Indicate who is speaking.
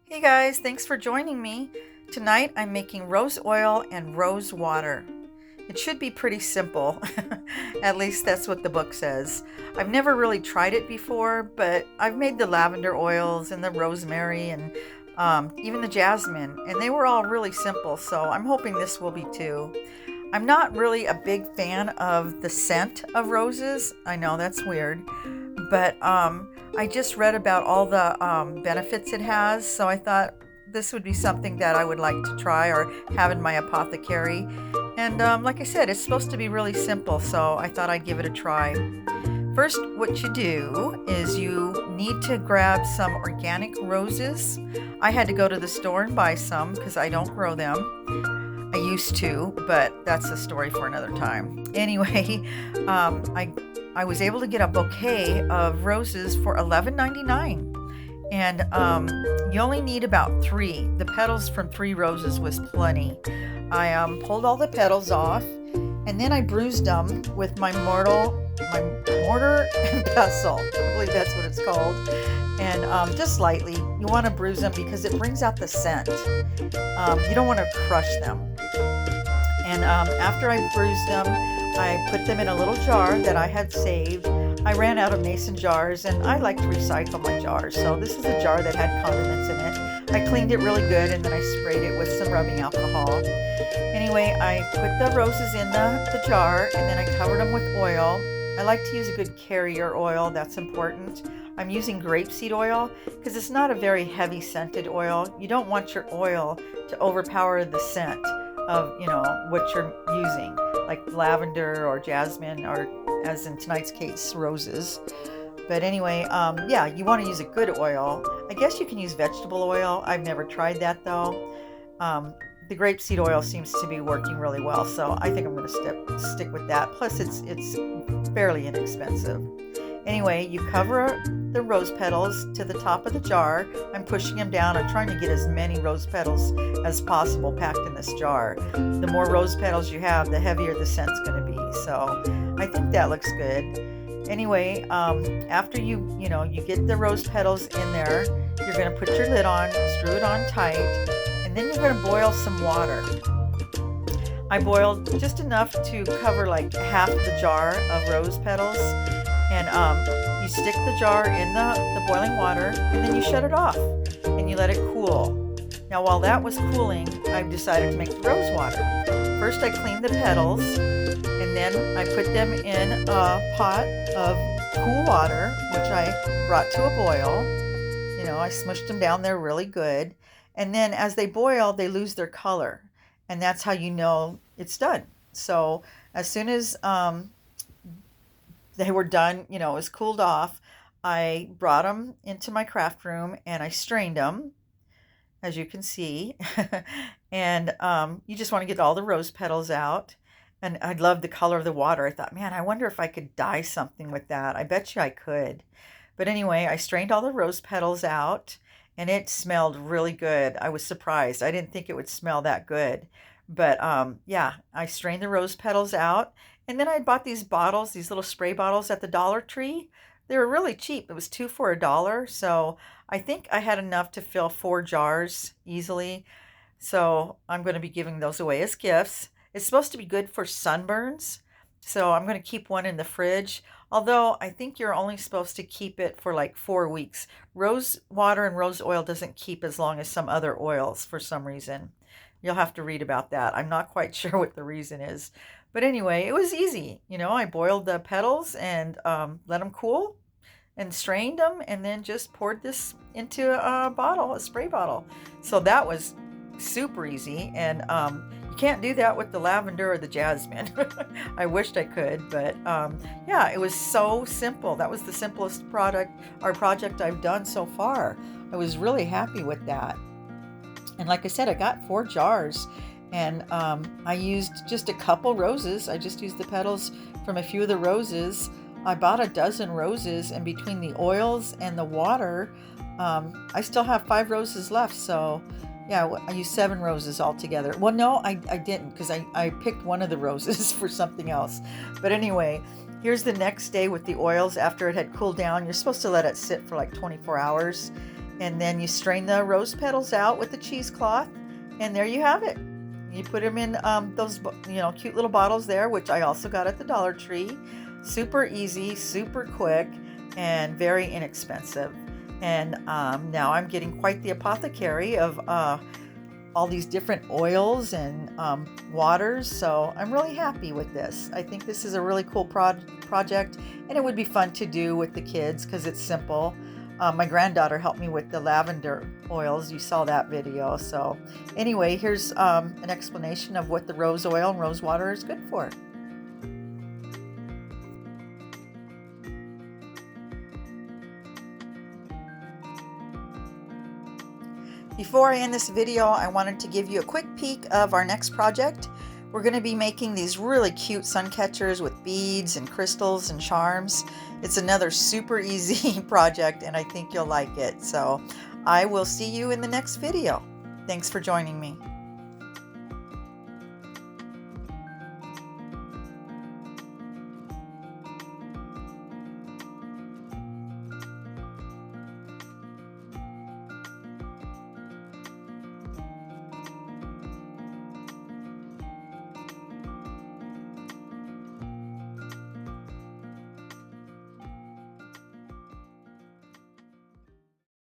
Speaker 1: Hey guys, thanks for joining me. Tonight I'm making rose oil and rose water. It should be pretty simple. At least that's what the book says. I've never really tried it before, but I've made the lavender oils and the rosemary and even the jasmine, and they were all really simple, so I'm hoping this will be too. I'm not really a big fan of the scent of roses. I know that's weird, but I just read about all the benefits it has, so I thought this would be something that I would like to try or have in my apothecary. And like I said, it's supposed to be really simple, so I thought I'd give it a try. First, what you do is you need to grab some organic roses. I had to go to the store and buy some because I don't grow them. I used to, but that's a story for another time. Anyway, I was able to get a bouquet of roses for $11.99. And you only need about 3. The petals from 3 roses was plenty. I pulled all the petals off, and then I bruised them with my mortar and pestle. I believe that's what it's called. And just lightly. You want to bruise them because it brings out the scent. You don't want to crush them. And after I bruised them, I put them in a little jar that I had saved. I ran out of mason jars, and I like to recycle my jars. So this is a jar that had condiments in it. I cleaned it really good, and then I sprayed it with some rubbing alcohol. Anyway, I put the roses in the jar, and then I covered them with oil. I like to use a good carrier oil. That's important. I'm using grapeseed oil because it's not a very heavy scented oil. You don't want your oil to overpower the scent of what you're using, like lavender or jasmine, or as in tonight's case, roses. But anyway, you want to use a good oil. I guess you can use vegetable oil. I've never tried that though. The grapeseed oil seems to be working really well, so I think I'm going to stick with that. Plus, it's fairly inexpensive. Anyway, you cover the rose petals to the top of the jar. I'm pushing them down. I'm trying to get as many rose petals as possible packed in this jar. The more rose petals you have, the heavier the scent's going to be. So I think that looks good. Anyway, after you get the rose petals in there, you're going to put your lid on, screw it on tight, and then you're going to boil some water. I boiled just enough to cover like half the jar of rose petals. And you stick the jar in the boiling water, and then you shut it off and you let it cool. Now while that was cooling, I've decided to make the rose water. First I cleaned the petals, and then I put them in a pot of cool water, which I brought to a boil. I smushed them down there really good. And then as they boil, they lose their color. And that's how you know it's done. So as soon as they were done, it was cooled off, I brought them into my craft room and I strained them, as you can see. And you just want to get all the rose petals out. And I loved the color of the water. I thought, man, I wonder if I could dye something with that. I bet you I could. But anyway, I strained all the rose petals out, and it smelled really good. I was surprised. I didn't think it would smell that good. But I strained the rose petals out. And then I bought these bottles, these little spray bottles at the Dollar Tree. They were really cheap. It was 2 for $1. So I think I had enough to fill 4 jars easily. So I'm going to be giving those away as gifts. It's supposed to be good for sunburns. So I'm going to keep one in the fridge. Although I think you're only supposed to keep it for like 4 weeks. Rose water and rose oil doesn't keep as long as some other oils for some reason. You'll have to read about that. I'm not quite sure what the reason is. But anyway, it was easy. I boiled the petals and let them cool and strained them, and then just poured this into a bottle, a spray bottle. So that was super easy. And you can't do that with the lavender or the jasmine. I wished I could, but it was so simple. That was the simplest project I've done so far. I was really happy with that. And like I said, I got 4 jars. And I used just a couple roses. I just used the petals from a few of the roses. I bought a dozen roses, and between the oils and the water, I still have 5 roses left. So I used 7 roses altogether. Well, no, I didn't, because I picked one of the roses for something else. But anyway, here's the next day with the oils after it had cooled down. You're supposed to let it sit for like 24 hours. And then you strain the rose petals out with the cheesecloth, and there you have it. You put them in those cute little bottles there, which I also got at the Dollar Tree. Super easy, super quick, and very inexpensive. And now I'm getting quite the apothecary of all these different oils and waters, so I'm really happy with this. I think this is a really cool project, and it would be fun to do with the kids because it's simple. My granddaughter helped me with the lavender oils. You saw that video. So anyway, here's an explanation of what the rose oil and rose water is good for. Before I end this video, I wanted to give you a quick peek of our next project. We're going to be making these really cute sun catchers with beads and crystals and charms. It's another super easy project, and I think you'll like it. So I will see you in the next video. Thanks for joining me.